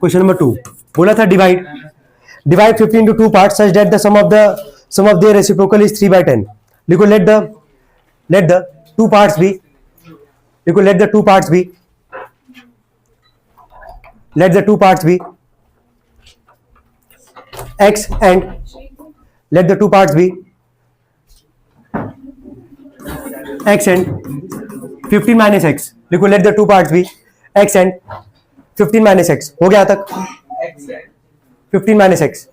Question number 2 बोला था divide 15 into 2 parts such that the sum of their reciprocal is 3/10. लिखो let the two parts be, लिखो let the two parts be x and let the two parts be x and 15 minus x. लिखो let the two parts be x and 15 minus x. हो गया तक 15 minus x.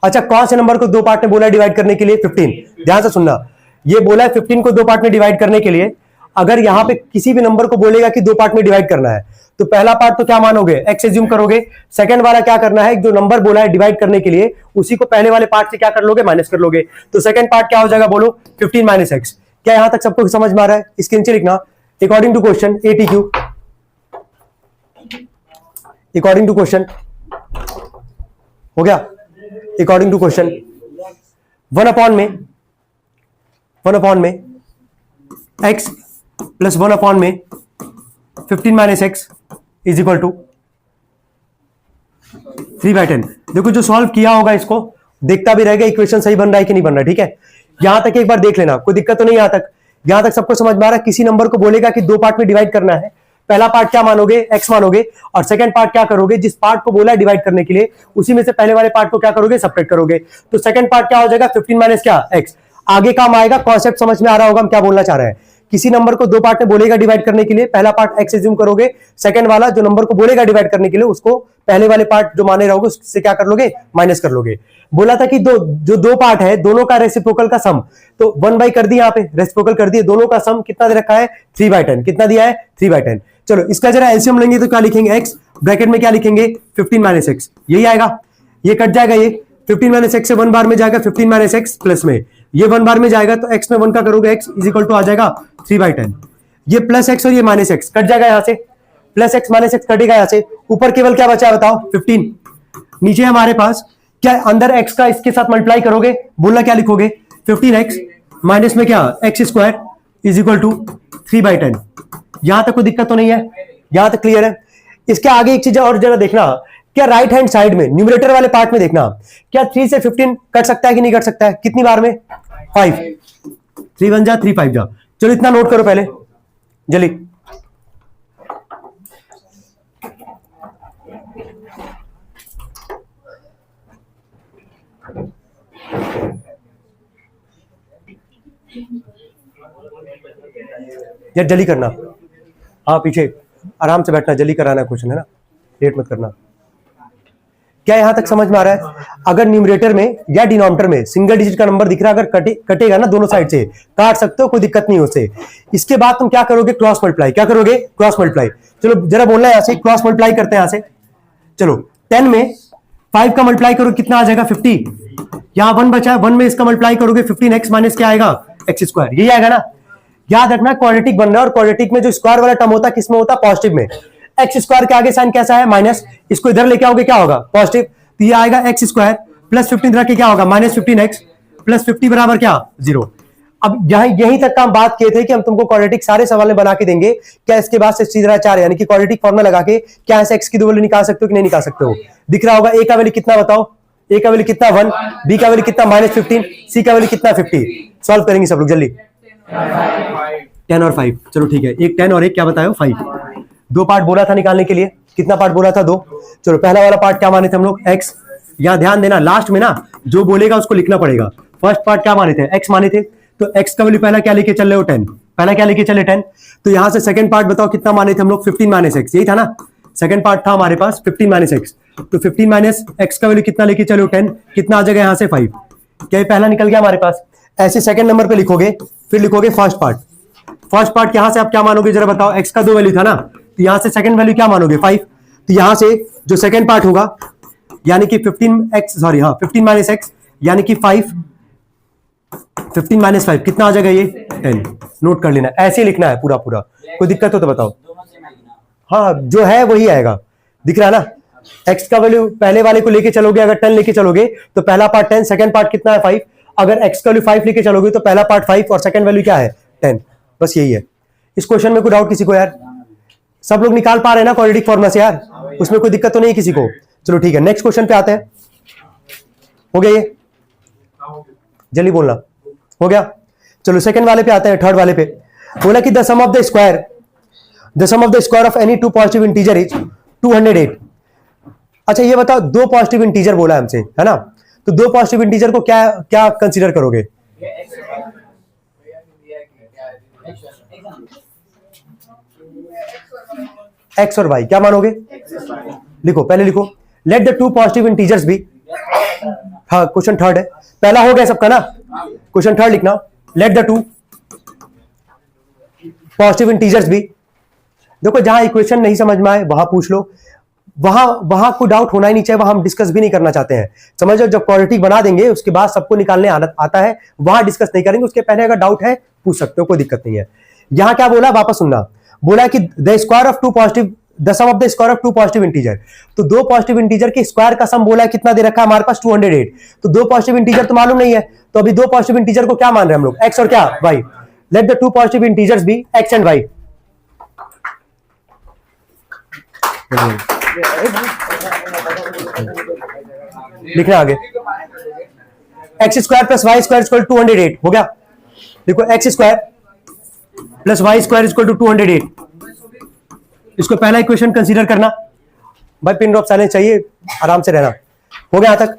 अच्छा कौन से number को दो पार्ट में बोला है डिवाइड करने के लिए? 15. ध्यान से सुनना, ये बोला है 15 को दो पार्ट में डिवाइड करने के लिए. अगर यहां पे किसी भी नंबर को बोलेगा कि दो पार्ट में डिवाइड करना है तो पहला पार्ट तो क्या मानोगे? एक्स एज्यूम करोगे. सेकंड वाला क्या करना है? जो नंबर बोला है डिवाइड करने के लिए उसी को पहले वाले पार्ट से क्या कर लोगे? माइनस कर लोगे. तो सेकंड पार्ट क्या हो जाएगा? बोलो 15 माइनस एक्स. क्या यहां तक सबको समझ में आ रहा है? इसके नीचे लिखना according to question ATQ, according to question हो गया. अकॉर्डिंग टू क्वेश्चन 1 अपॉन में x प्लस 1 अपॉन में 15 minus x is equal to 3/10. देखो जो सॉल्व किया होगा इसको देखता भी रहेगा इक्वेशन सही बन रहा है कि नहीं बन रहा है. ठीक है, यहां तक एक बार देख लेना, कोई दिक्कत तो नहीं. यहां तक सबको समझ में आ रहा है? किसी नंबर को बोलेगा कि दो पार्ट में डिवाइड करना है, पहला पार्ट क्या मानोगे? x मानोगे. और सेकंड पार्ट क्या करोगे? जिस पार्ट को बोला है डिवाइड करने के लिए उसी में से पहले वाले पार्ट को क्या करोगे? सब्ट्रैक्ट करोगे. तो सेकंड पार्ट क्या हो जाएगा? 15 माइनस क्या? x. आगे काम आएगा. कॉन्सेप्ट समझ में आ रहा होगा हम क्या बोलना चाह रहे हैं. किसी नंबर को दो पार्ट में बोलेगा डिवाइड करने के लिए, पहला पार्ट x एज्यूम करोगे, सेकंड वाला जो नंबर को बोलेगा डिवाइड करने के लिए उसको पहले वाले पार्ट जो माने रहोगे उससे क्या कर लोगे? माइनस कर लोगे. बोला था कि दो पार्ट है दोनों का रेसिप्रोकल का सम, तो 1/, कर दिया. यहाँ पे रेसिप्रोकल कर दिए. दोनों का सम कितना दे रखा है? 3/10. कितना दिया है? 3/10. चलो इसका जरा एलसीएम लेंगे तो क्या लिखेंगे? x ब्रैकेट में क्या लिखेंगे? 15 माइनस एक्स. यही आएगा. ये कट जाएगा. ये 15 माइनस एक्स से 1 बार में जाएगा 15 माइनस एक्स प्लस में ये 1 बार में जाएगा तो x में 1 का करोगे x इज इक्वल टू आ जाएगा 3/10. ये प्लस एक्स और ये माइनस एक्स कट जाएगा. यहां से प्लस एक्स माइनस एक्स कटेगा. यहां से ऊपर केवल क्या बचा बताओ? 15. नीचे हमारे पास क्या अंदर x का इसके साथ मल्टीप्लाई करोगे. बोलना क्या लिखोगे? 15x माइनस में क्या? x square is equal to 3/10. यहां तक कोई दिक्कत तो नहीं है? यहां तक क्लियर है? इसके आगे एक चीज और जरा देखना, क्या राइट हैंड साइड में न्यूमरेटर वाले पार्ट में देखना, क्या 3 से 15 कट सकता है कि नहीं कट सकता है? कितनी बार में? 5. 3 1 जा 3 5 जा. चलो इतना नोट करो पहले जल्दी. यार जल्दी करना. हाँ पीछे आराम से बैठना, जल्दी कराना क्वेश्चन है ना, लेट मत करना. क्या यहां तक समझ में आ रहा है? अगर न्यूमरेटर में या डिनोमिनेटर में सिंगल डिजिट का नंबर दिख रहा है, अगर कटेगा ना दोनों साइड से, काट सकते हो, कोई दिक्कत नहीं उससे. इसके बाद तुम क्या करोगे? Cross multiply. क्या करोगे? Cross multiply. चलो जरा बोलना है यहां से, क्रॉस मल्टीप्लाई करते हैं यहां से. चलो 10 में 5 का मल्टीप्लाई करो, कितना आ जाएगा? 50. यहां 1 बचा है, 1 में इसका मल्टीप्लाई करोगे 15x माइनस क्या आएगा? x square. यही आएगा ना. याद रखना क्वाड्रेटिक बन रहा है और क्वाड्रेटिक में जो स्क्वायर वाला टर्म होता है किसमें होता है? पॉजिटिव में. एक्स स्क्वायर के आगे साइन कैसा है? माइनस. इसको इधर लेके आओगे क्या होगा? पॉजिटिव. तो ये आएगा एक्स स्क्वायर प्लस 15 रख के क्या होगा? माइनस 15x प्लस 50 बराबर क्या? 0. अब यहीं तक का हम बात किए थे कि हम तुमको क्वाड्रेटिक सारे सवाल में बना के देंगे. क्या इसके बाद से सीधा 4 यानी कि क्वाड्रेटिक फॉर्मूला लगा के क्या ऐसे x की दो वैल्यू निकाल सकते हो कि नहीं निकाल सकते हो? दिख रहा होगा. a का वैल्यू कितना बताओ? a का वैल्यू कितना? 1. b का वैल्यू कितना? -15. c का वैल्यू कितना? 50. सॉल्व करेंगे सब लोग जल्दी. 10 और 5. चलो ठीक है, एक 10 और एक क्या बताया? 5. दो पार्ट बोला था निकालने के लिए. कितना पार्ट बोला था? 2. चलो पहला वाला पार्ट क्या माने थे हम लोग? x. यहां ध्यान देना, लास्ट में ना जो बोलेगा उसको लिखना पड़ेगा. फर्स्ट पार्ट क्या माने थे? x माने थे. तो x का वैल्यू पहला क्या लेके चल रहे हो? 10. पहला क्या लेके चले? 10. तो यहां से सेकंड पार्ट बताओ कितना माने थे हम लोग? 15 माइनस एक्स. यही था ना सेकंड पार्ट था हमारे पास, 15 माइनस एक्स. तो 15 माइनस एक्स का वैल्यू कितना लेके चलो? 10. कितना आ जाएगा यहां से? 5. क्या ये पहला निकल गया हमारे पास? ऐसे सेकंड नंबर पे लिखोगे, फिर लिखोगे फर्स्ट पार्ट. फर्स्ट पार्ट यहां से आप क्या मानोगे जरा बताओ? x का 2 वैल्यू था ना, तो यहां से सेकंड वैल्यू क्या मानोगे? 5. तो यहां से जो सेकंड पार्ट होगा यानी कि 15 माइनस एक्स यानी कि 15 माइनस 5 कितना आ जाएगा? ये 10. नोट कर लेना, ऐसे लिखना है पूरा पूरा. कोई दिक्कत हो तो बताओ. हाँ जो है वही आएगा. दिख रहा है ना? x का वैल्यू पहले वाले को लेके चलोगे, अगर 10 लेके चलोगे तो पहला पार्ट 10, सेकंड पार्ट कितना है? 5. अगर x का वैल्यू 5 लेके चलोगे तो पहला पार्ट 5 और सेकंड वैल्यू क्या है? 10. बस यही है. इस क्वेश्चन में कोई डाउट किसी को यार? सब लोग निकाल पा रहे हैं ना क्वाड्रेटिक फॉर्मूला से यार, उसमें कोई दिक्कत तो नहीं है किसी को। चलो ठीक है, नेक्स्ट क्वेश्चन पे आते हैं। हो गया ये, जल्दी बोलना, हो गया। चलो सेकंड वाले पे आते हैं, थर्ड वाले पे। बोला कि the sum of the square of any two positive integer is 208। अच्छा ये बताओ, दो पॉजिटिव इंटीजर बोला है हमसे, है ना, तो दो पॉजिटिव इंटीजर को क्या क्या कंसीडर करोगे? एक्स और वाई, क्या मानोगे? लिखो, पहले लिखो, let the two positive integers be. हाँ क्वेश्चन थर्ड है, पहला हो गया सबका ना, क्वेश्चन थर्ड लिखना, let the two positive integers be. देखो जहां इक्वेशन नहीं समझ में आए वहां पूछ लो, वहां कोई डाउट होना ही नहीं चाहिए, वहां हम डिस्कस भी नहीं करना चाहते हैं, समझ लो। जब क्वाड्रेटिक बना देंगे उसके बाद सबको निकालने आता है, वहां डिस्कस नहीं करेंगे, उसके पहले अगर डाउट है पूछ सकते हो, कोई दिक्कत नहीं है। यहां क्या बोला, वापस सुनना, बोला कि the square of two positive, the sum of the square of two positive integer. तो दो पॉजिटिव इंटीजर के स्क्वायर का सम बोला है, कितना दे रखा है हमारे पास? 208। तो दो पॉजिटिव इंटीजर तो मालूम नहीं है, तो अभी दो पॉजिटिव इंटीजर को क्या मान रहे हैं हम लोग? एक्स और क्या? Y. Let the two positive integers be x and y. लिखना आगे, x square plus y square equal 208। हो गया, देखो x square plus y square equal to 208। इसको पहला इक्वेशन कंसीडर करना भाई, पिन ड्रॉप साइलेंस चाहिए, आराम से रहना। हो गया यहां तक?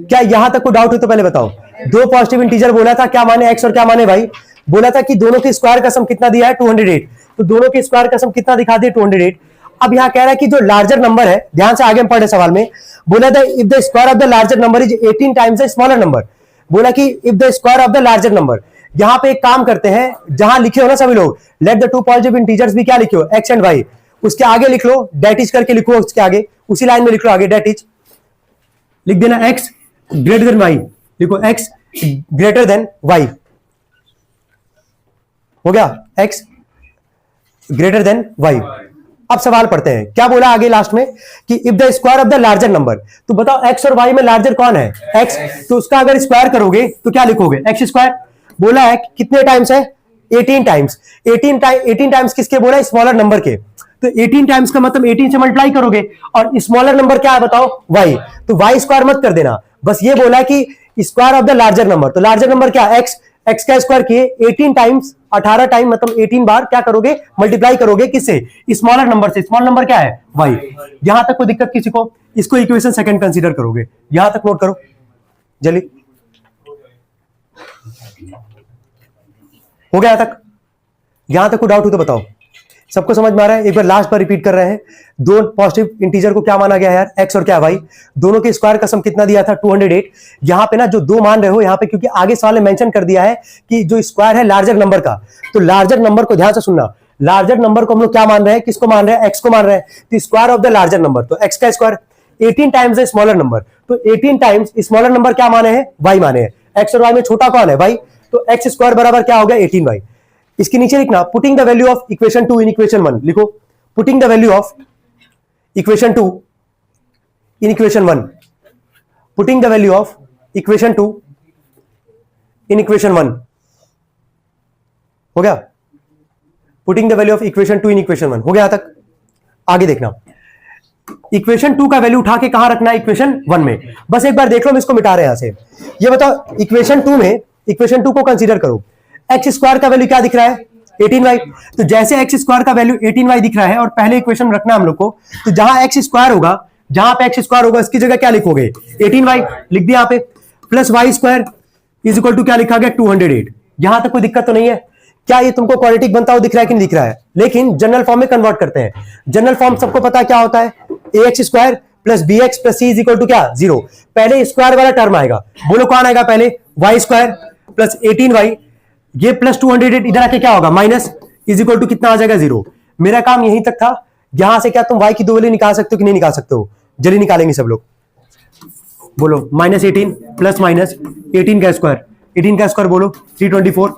क्या यहां तक कोई डाउट हो तो पहले बताओ। दो पॉजिटिव इंटीजर बोला था, क्या माने एक्स और क्या माने वाई? बोला था कि दोनों के स्क्वायर का सम कितना दिया है? 208। तो दोनों के स्क्वायर का सम कितना दिखा दिया? 208। अब यहां कह रहा है कि जो लार्जर नंबर है, ध्यान से आगे हम पढ़े सवाल में, बोला था if the square of the larger number is 18 times the smaller number. बोला कि if the square of the larger number, यहां पे एक काम करते हैं, जहां लिखे हो ना सभी लोग, let the two positive integers भी क्या लिखे हो? X and y. उसके आगे लिख लो, डेट इज करके लिखो, उसके आगे उसी लाइन में लिख लो आगे, डेट इज लिख देना, एक्स ग्रेटर देन वाई। लिखो एक्स ग्रेटर देन वाई। हो गया, एक्स ग्रेटर देन वाई। अब सवाल पढ़ते हैं, क्या बोला आगे लास्ट में कि if the square of the larger number. तो बताओ एक्स और वाई में लार्जर कौन है? एक्स। तो उसका अगर स्क्वायर करोगे तो क्या लिखोगे? X square. बोला है कितने टाइम्स है? 18 टाइम्स। 18 टाइम्स किसके बोला? स्मॉलर नंबर के। तो 18 टाइम्स का मतलब 18 से मल्टीप्लाई करोगे, और स्मॉलर नंबर क्या है बताओ? वाई। तो वाई स्क्वायर मत कर देना, बस ये बोला कि square of the larger number. तो लार्जर नंबर क्या? एक्स। एक्स का स्क्वायर किए 18 टाइम्स, 18 टाइम मतलब 18 बार क्या करोगे? मल्टीप्लाई करोगे किससे? स्मॉलर नंबर से। स्मॉलर नंबर क्या है? वाई। यहां तक कोई दिक्कत किसी को? इसको इक्वेशन सेकंड कंसीडर करोगे, यहां तक नोट करो जल्दी। हो गया यहां तक? यहां तक कोई डाउट हो तो बताओ। सबको समझ में आ रहा है? एक बार लास्ट बार रिपीट कर रहे हैं। दो पॉजिटिव इंटीजर को क्या माना गया है यार? एक्स और क्या? वाई। दोनों के स्क्वायर का सम कितना दिया था? 208। यहां पे ना जो दो मान रहे हो यहां पे, क्योंकि आगे सवाल में मेंशन कर दिया है कि जो स्क्वायर है लार्जर नंबर का, तो लार्जर नंबर को ध्यान से सुनना, लार्जर नंबर को हम लोग क्या मान रहे हैं? किसको मान रहे हैं? एक्स को मान रहे हैं। तो square of the larger number, तो एक्स का square 18 times the smaller number. तो 18 टाइम्स स्मॉलर नंबर क्या माने हैं? वाई माने हैं। एक्स और वाई में छोटा कौन है? वाई। तो एक्स स्क्वायर बराबर क्या हो गया? 18 वाई। इसके नीचे लिखना, putting the value of equation 2 in equation 1। लिखो, putting the value of equation 2 in equation 1। Putting the value of equation 2 in equation 1। हो गया? Putting the value of equation 2 in equation 1। हो गया तक? आगे देखना, इक्वेशन 2 का वैल्यू उठा के कहां रखना है? इक्वेशन 1 में। बस एक बार देख लो, हम इसको मिटा रहे हैं यहां से। ये बताओ, इक्वेशन 2 में, इक्वेशन 2 को कंसीडर करो, एक्स स्क्वायर का वैल्यू क्या दिख रहा है? 18y। तो जैसे एक्स स्क्वायर का वैल्यू 18y दिख रहा है, और पहले इक्वेशन रखना हम लोग को, तो जहां एक्स स्क्वायर होगा, जहां पे एक्स स्क्वायर होगा इसकी जगह क्या लिखोगे? 18y लिख दिया यहां पे, plus y square is equal to क्या लिखा गया? 208। यहां तक कोई दिक्कत तो नहीं है? क्या ये तुमको क्वाड्रेटिक बनता हुआ दिख रहा है कि नहीं दिख रहा है? लेकिन जनरल फॉर्म में कन्वर्ट करते हैं। जनरल फॉर्म सबको पता है क्या होता है? ax square plus b x plus c is equal to क्या? 0। पहले स्क्वायर वाला टर्म आएगा, बोलो कौन आएगा पहले? वाई स्क्वायर प्लस 18y, ये प्लस 208 इधर आके क्या होगा? माइनस इज इक्वल टू कितना आ जाएगा? 0। मेरा काम यहीं तक था। यहां से क्या तुम y की दो वैल्यू निकाल सकते हो कि नहीं निकाल सकते हो? जल्दी निकालेंगे सब लोग, बोलो। -18 प्लस माइनस 18 का स्क्वायर, 18 का स्क्वायर बोलो 324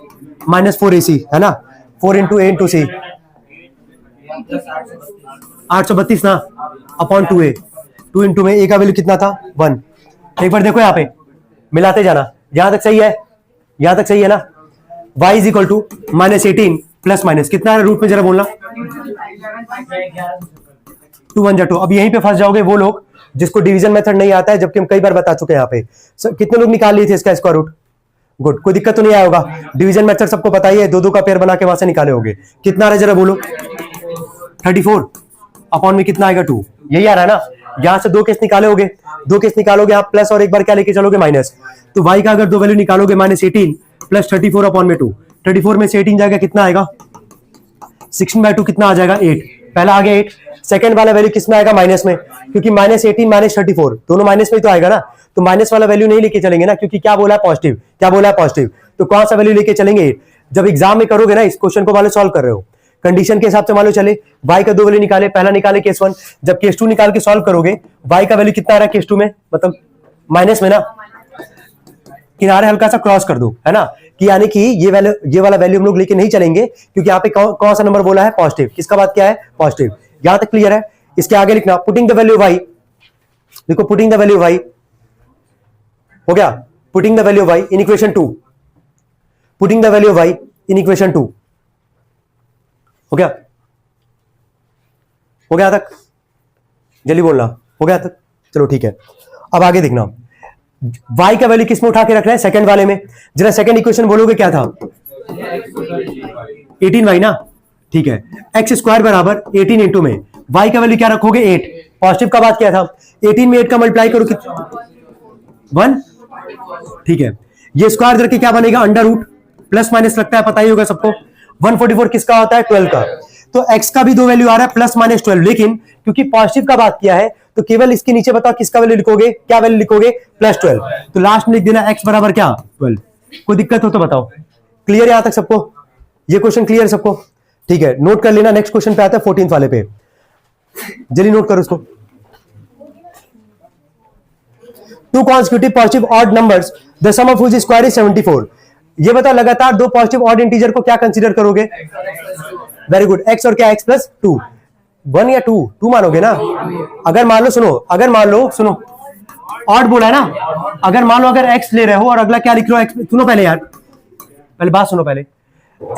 माइनस 4ac है ना, 4 इंटू ए इंटू सी 832 ना, अपॉन 2a, 2 इंटू में a का वैल्यू कितना था? 1। एक बार देखो यहाँ पे मिलाते जाना, यहां तक सही है? यहां तक सही है ना? y इज इक्वल टू -18 प्लस माइनस कितना है रूट में, जरा बोलना। 2 1 2। अब यहीं पे फंस जाओगे वो लोग जिसको डिवीजन मेथड नहीं आता है, जबकि हम कई बार बता चुके हैं यहाँ पे। कितने लोग निकाल लिए थे इसका स्क्वायर रूट? गुड, कोई दिक्कत तो नहीं आया होगा। डिवीजन मेथड सबको पता ही है, 2 2 का पेयर बना के वहां से निकाले होगे। कितना आ रहा है जरा बोलो? 34 अपॉन में कितना आएगा? 2। यही आ रहा है ना। यहां से 2 केस निकाले होगे, 2 केस निकालोगे आप प्लस, और एक बार क्या लेके चलोगे? माइनस। तो y का अगर 2 वैल्यू निकालोगे -18 प्लस 34 अपॉन में 2, 34 में से 18 जाएगा, कितना आएगा? 16/2 कितना आ जाएगा? 8। पहला आ गया 8। सेकंड वाला वैल्यू किस में आएगा? माइनस में, क्योंकि -18 -34 दोनों माइनस में ही तो आएगा ना। तो माइनस वाला वैल्यू नहीं लेके चलेंगे ना, क्योंकि क्या बोला है? पॉजिटिव। क्या बोला है? पॉजिटिव। तो कौन सा वैल्यू लेके चलेंगे? जब एग्जाम में करोगे ना, इस क्वेश्चन को मान लो सॉल्व कर रहे हो, कंडीशन के हिसाब से मान लो चले, y का 2 वैल्यू निकाले, पहला निकाले केस 1, जब केस 2 निकाल के सॉल्व करोगे, y का वैल्यू कितना आ रहा है केस 2 में? मतलब माइनस में ना। किनारे हल्का सा क्रॉस कर दो, है ना, कि यानी कि ये वाला वैल्यू हम लोग लेके नहीं चलेंगे, क्योंकि यहाँ पे कौन सा नंबर बोला है? पॉजिटिव। किसका बात क्या है? पॉजिटिव। यहां तक क्लियर है? इसके आगे लिखना पुटिंग द वैल्यू y। देखो पुटिंग द वैल्यू y हो गया, putting the value y in equation 2, putting the value y in equation 2 हो गया? हो गया तक? जल्दी बोलना, हो गया तक? चलो ठीक है। अब आगे देखना, y का वैल्यू किस में उठा के रखना है? सेकंड वाले में। जरा सेकंड इक्वेशन बोलोगे क्या था? 18y ना, ठीक है। एक्स स्क्वायर बराबर 18 इंटू में y का वैल्यू क्या रखोगे? 8। पॉजिटिव का बात किया था, 18 में 8 का मल्टीप्लाई करो कितना? 1, ठीक है। ये स्क्वायर करके क्या बनेगा? अंडर रूट, प्लस माइनस लगता है, पता ही होगा सबको। 144 किसका होता है? 12 का। तो x का भी 2 वैल्यू आ रहा है प्लस माइनस 12, लेकिन क्योंकि पॉजिटिव का बात किया है तो केवल इसके नीचे बताओ किसका वैल्यू लिखोगे? क्या वैल्यू लिखोगे? +12। तो लास्ट में लिख देना x बराबर क्या? 12। कोई दिक्कत हो तो बताओ। क्लियर है यहां तक सबको? ये क्वेश्चन क्लियर सबको? ठीक है, नोट कर लेना। नेक्स्ट क्वेश्चन पे आता है 14th वाले पे, जल्दी नोट करो उसको। Two consecutive positive odd numbers the sum of which square is 74। ये बता, लगातार 2 पॉजिटिव ऑड इंटीजर को क्या कंसीडर करोगे? वेरी गुड, x और क्या? x plus 2। 1 या 2? 2 मानोगे ना। अगर मान लो, सुनो, अगर मान लो, सुनो, ऑड बोला है ना, अगर मान लो अगर x ले रहे हो और अगला क्या लिख रहे हो? x। सुनो पहले यार, पहले बात सुनो पहले।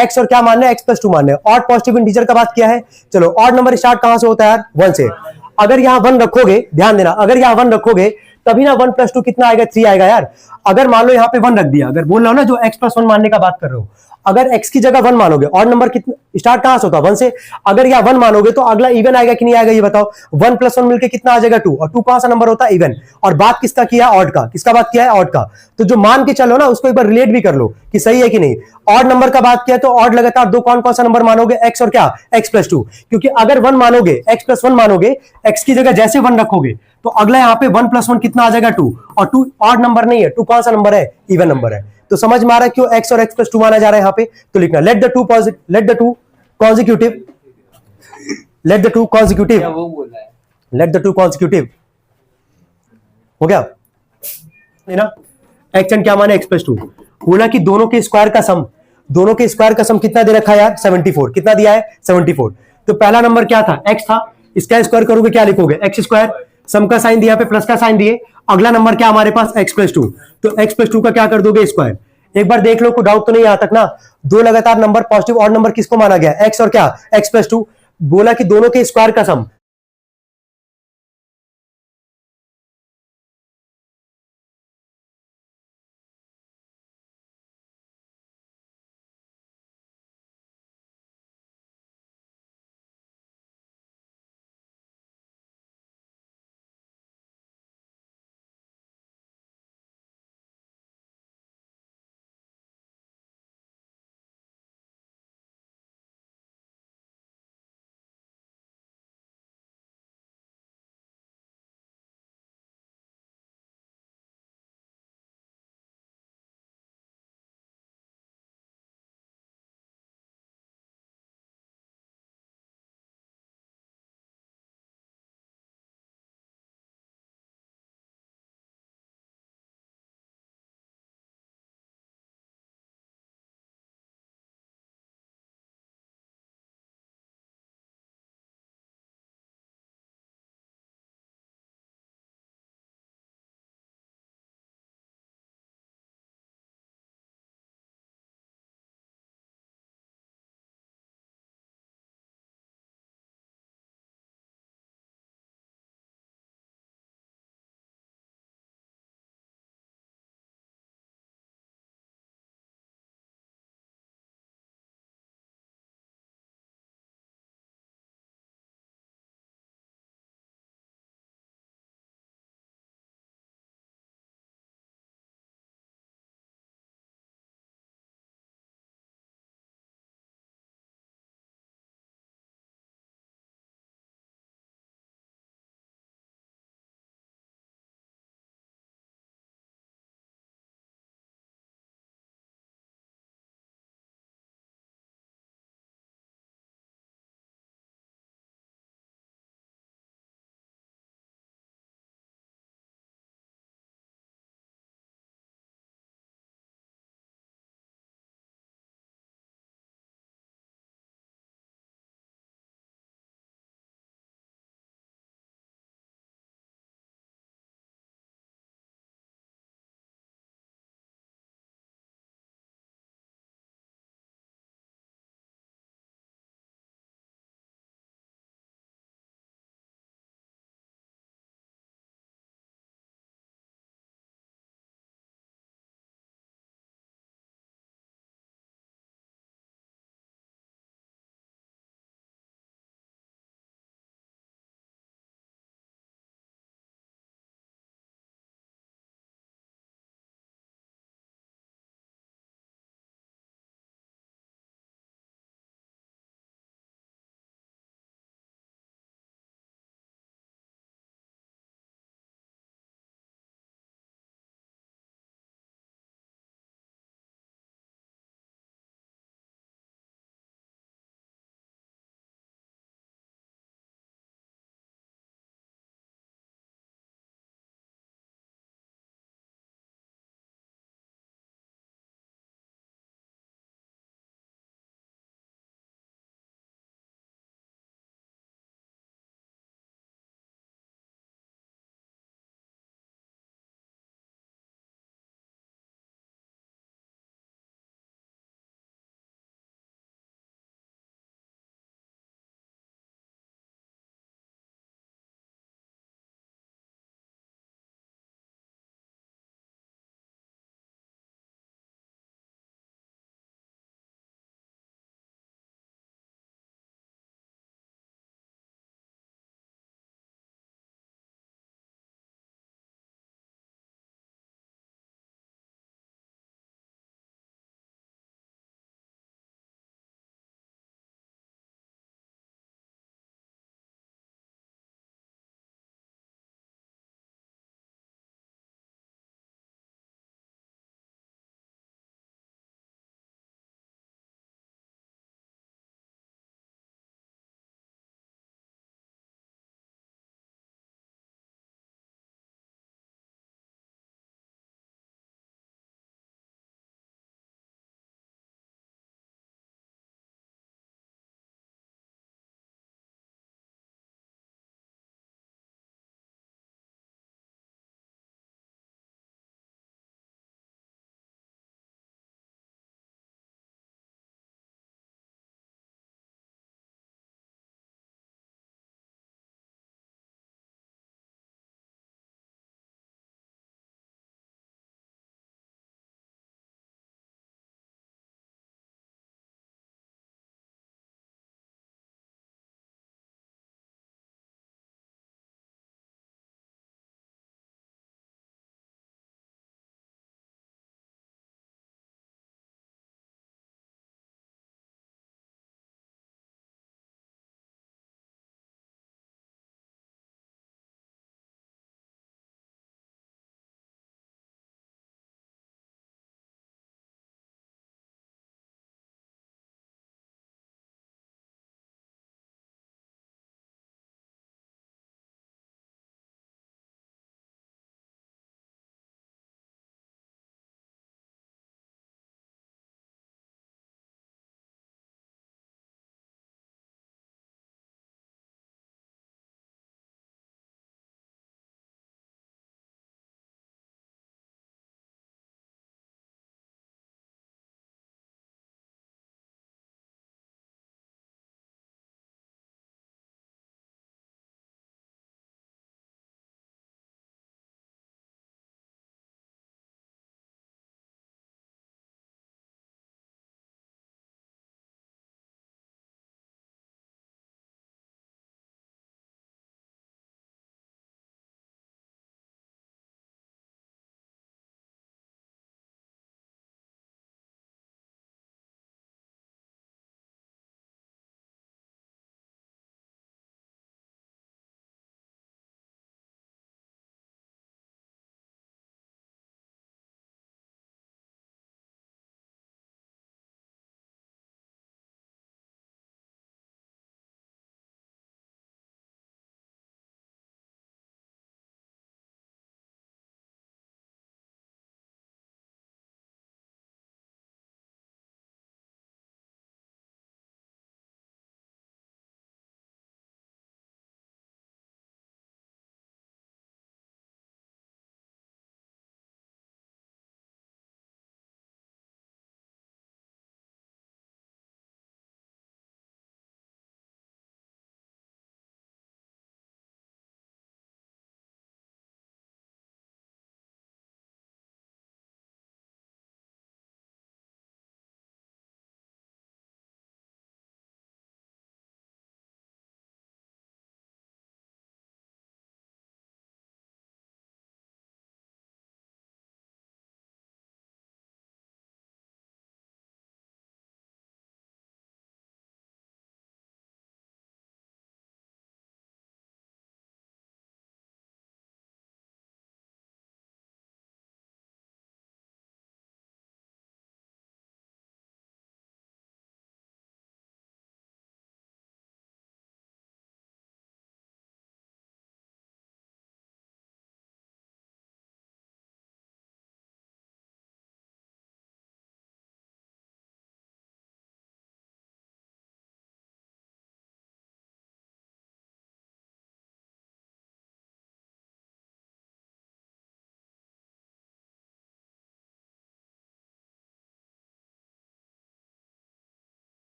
x और क्या मानना है? x प्लस 2 मानना है। ऑड पॉजिटिव इंटीजर का बात किया है। चलो, ऑड नंबर स्टार्ट कहां से होता है यार? 1 से। अगर यहां 1 रखोगे, ध्यान देना, अगर यहां 1 रखोगे तभी ना 1 + 2 कितना आएगा? 3 आएगा यार। अगर मान लो यहां पे 1 रख दिया, अगर बोल रहा हो ना जो x + 1 मानने का बात कर रहे हो, अगर x की जगह 1 मानोगे, ऑड नंबर कितना स्टार्ट कहां से होता है? 1 से। अगर यहां 1 मानोगे तो अगला इवन आएगा कि नहीं आएगा? ये बताओ। 1 + 1 मिलकर कितना आ जाएगा? 2। और 2 कौन सा नंबर होता है? इवन। और बात किसका किया? ऑड का। किसका बात किया है? ऑड का। तो जो मान के चलो ना, उसको एक बार रिलेट भी कर लो कि सही है कि नहीं। ऑड नंबर का बात किया तो ऑड लगातार 2 कौन सा नंबर मानोगे? x और क्या? x + 2। क्योंकि अगर 1 मानोगे, x + 1 मानोगे, x की जगह जैसे 1 रखोगे तो अगला यहां पे 1 + 1 कितना आ जाएगा? 2। और 2 ऑड नंबर नहीं है, 2 कौन सा नंबर है? इवन नंबर है। तो समझ में आ रहा है क्यों x और x + 2 माना जा रहा है यहां पे? तो लिखना let the to consecutive, late the to consecutive, late the to consecutive. हो गया ना? x एंड क्या माने? x + 2। बोला कि दोनों के स्क्वायर का सम, दोनों के स्क्वायर का सम कितना दे रखा है यार? 74। कितना दिया है? 74। तो पहला नंबर क्या था? x था, इसका स्क्वायर करोगे क्या लिखोगे? x²। सम का साइन दिया पे, प्लस का साइन दिए। अगला नंबर क्या हमारे पास? x + 2। तो x + 2 का क्या कर दोगे? स्क्वायर। एक बार देख लो, कोई डाउट तो नहीं यहां तक ना? 2 लगातार नंबर पॉजिटिव ऑड नंबर किसको माना गया? x और क्या? x + 2। बोला कि दोनों के स्क्वायर का सम,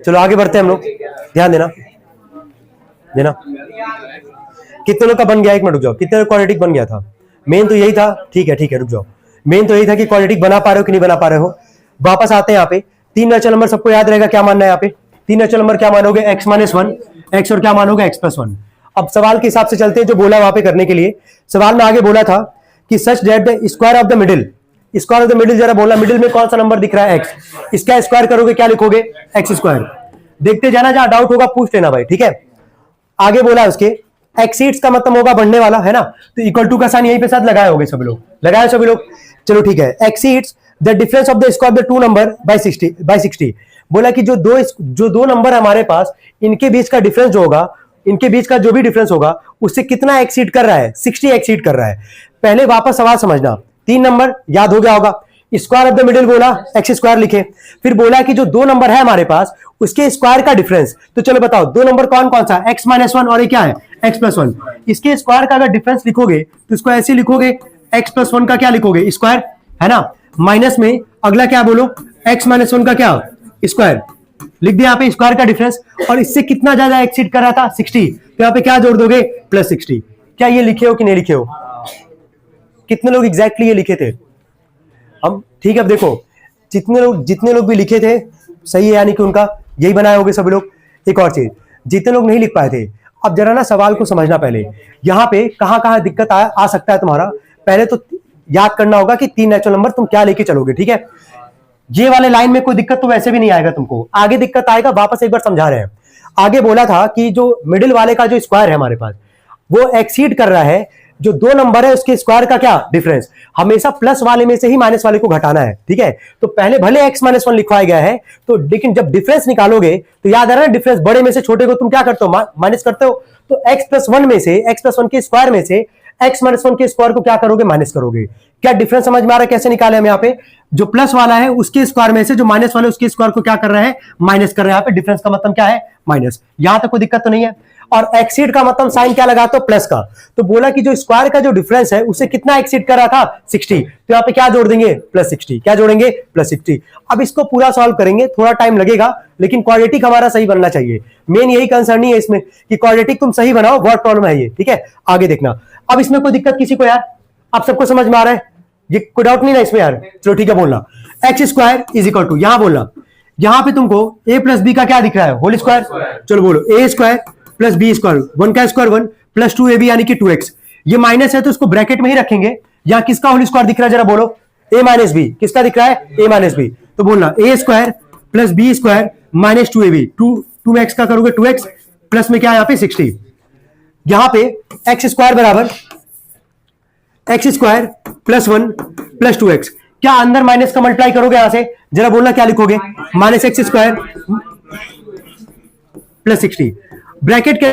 चलो आगे बढ़ते हैं हम लोग, ध्यान देना देना। कितने लोग का बन गया, एक मिनट रुक जाओ, कितने लोग क्वाड्रेटिक बन गया था? मेन तो यही था, ठीक है रुक जाओ। मेन तो यही था कि क्वाड्रेटिक बना पा रहे हो कि नहीं बना पा रहे हो। वापस आते हैं यहाँ पे, 3 नेचुरल नंबर सबको याद रहेगा, क्या मानना है यहाँ पे? 3 नेचुरल नंबर क्या मानोगे? x माइनस 1, एक्स और क्या मानोगे? x plus 1। अब सवाल के हिसाब से चलते हैं जो बोला वहां पे करने के लिए। सवाल में आगे बोला था कि such that the square of the middle, square of the middle जरा बोला, मिडिल में कौन सा नंबर दिख रहा है? x, इसका स्क्वायर करोगे क्या लिखोगे? x square. देखते जाना, जहां डाउट होगा पूछ लेना भाई, ठीक है। आगे बोला उसके एक्सीड्स का मतलब होगा बढ़ने वाला, है ना? तो इक्वल टू का साइन यहीं पे साथ लगाए होगे सब लोग, लगाए सभी लोग। चलो ठीक है, exceeds the difference of the square of the two number by 60। बोला कि जो दो नंबर हमारे पास, इनके बीच का डिफरेंस जो होगा, इनके बीच का जो भी डिफरेंस होगा उससे कितना एक्सीड कर रहा है? 60 एक्सीड कर रहा है। पहले वापस सवाल समझना, 3 नंबर याद हो गया होगा, स्क्वायर ऑफ द मिडिल बोला एक्स स्क्वायर लिखे। फिर बोला कि जो 2 नंबर है हमारे पास उसके स्क्वायर का डिफरेंस, तो चलो बताओ 2 नंबर कौन कौन सा? x माइनस 1 और ये क्या है? x plus 1। इसके स्क्वायर का अगर डिफरेंस लिखोगे तो इसको ऐसे लिखोगे, x प्लस 1 का क्या लिखोगे? स्क्वायर, है ना? माइनस में अगला क्या बोलो? x माइनस 1 का क्या? स्क्वायर। लिख दिया यहाँ पे स्क्वायर का डिफरेंस, और इससे कितना ज्यादा एक्सीड कर रहा था? 60। तो यहाँ पे क्या जोड़ दोगे? प्लस 60। क्या ये लिखे हो कि नहीं लिखे हो? कितने लोग एग्जैक्टली ये लिखे थे? हम ठीक है, अब देखो जितने लोग भी लिखे थे सही है, यानी कि उनका यही बनाए होगे सभी लोग। एक और चीज, जितने लोग नहीं लिख पाए थे, अब जरा ना सवाल को समझना पहले। यहाँ पे कहां दिक्कत आ सकता है तुम्हारा, पहले तो याद करना होगा कि 3 नेचुरल नंबर तुम क्या लेके चलोगे, ठीक है। ये वाले लाइन में कोई दिक्कत तो वैसे भी नहीं आएगा तुमको, आगे दिक्कत आएगा। वापस एक बार समझा रहे हैं। आगे बोला था कि जो मिडिल वाले का जो स्क्वायर है हमारे पास, वो एक्सीड कर रहा है जो 2 नंबर है उसके स्क्वायर का क्या? डिफरेंस। हमेशा प्लस वाले में से ही माइनस वाले को घटाना है, ठीक है। तो पहले भले x माइनस 1 लिखवाया गया है, तो लेकिन जब डिफरेंस निकालोगे तो याद आ रहा है, डिफरेंस बड़े में से छोटे को तुम क्या करते हो? माइनस करते हो। तो x प्लस 1 में से, x प्लस 1 के स्क्वायर में से x माइनस 1 के स्क्वायर को क्या करोगे? माइनस करोगे। क्या डिफरेंस समझ में आ रहा है कैसे निकाले हम? यहाँ पे जो प्लस वाला है उसके स्क्वायर में से जो माइनस वाला है उसके स्क्वायर को क्या कर रहा है? माइनस कर रहा है। यहाँ पे डिफरेंस का मतलब क्या है? माइनस। यहां तक कोई दिक्कत तो नहीं है। और एक्सीड का मतलब साइन क्या लगाते हो? प्लस का। तो बोला कि जो स्क्वायर का जो डिफरेंस है उसे कितना एक्सीड कर रहा था? 60। तो यहाँ पे क्या जोड़ देंगे? प्लस 60। क्या जोड़ेंगे? प्लस 60। अब इसको पूरा सॉल्व करेंगे, थोड़ा टाइम लगेगा, लेकिन क्वाड्रेटिक हमारा सही बनना चाहिए। मेन यही कंसर्न है इसमें कि क्वाड्रेटिक तुम सही बनाओ, वर्ड प्रॉब्लम है ये, ठीक है। आगे देखना। अब इसमें कोई दिक्कत किसी को यार? आप सबको समझ में आ रहा है? ये कोई डाउट नहीं ना इसमें यार? चलो ठीक है, बोलना x square is equal to, यहां बोलना, यहां पे तुमको a प्लस बी का क्या दिख रहा है? Whole square. चलो बोलो a square plus b square, 1 का स्क्वायर 1 प्लस 2ab यानी कि 2x। ये माइनस है तो इसको ब्रैकेट में ही रखेंगे। यहां किसका होल स्क्वायर दिख रहा है जरा बोलो? a minus b. किसका दिख रहा है? a minus b. तो बोलना a square plus b square minus 2ab, 2 में x का करोगे 2x, प्लस में क्या है यहाँ पे? 60। यहां पे एक्स स्क्वायर बराबर x square plus 1 plus 2x। क्या अंदर माइनस का मल्टीप्लाई करोगे यहां से? जरा बोलना क्या लिखोगे? Minus x square plus 60। Bracket के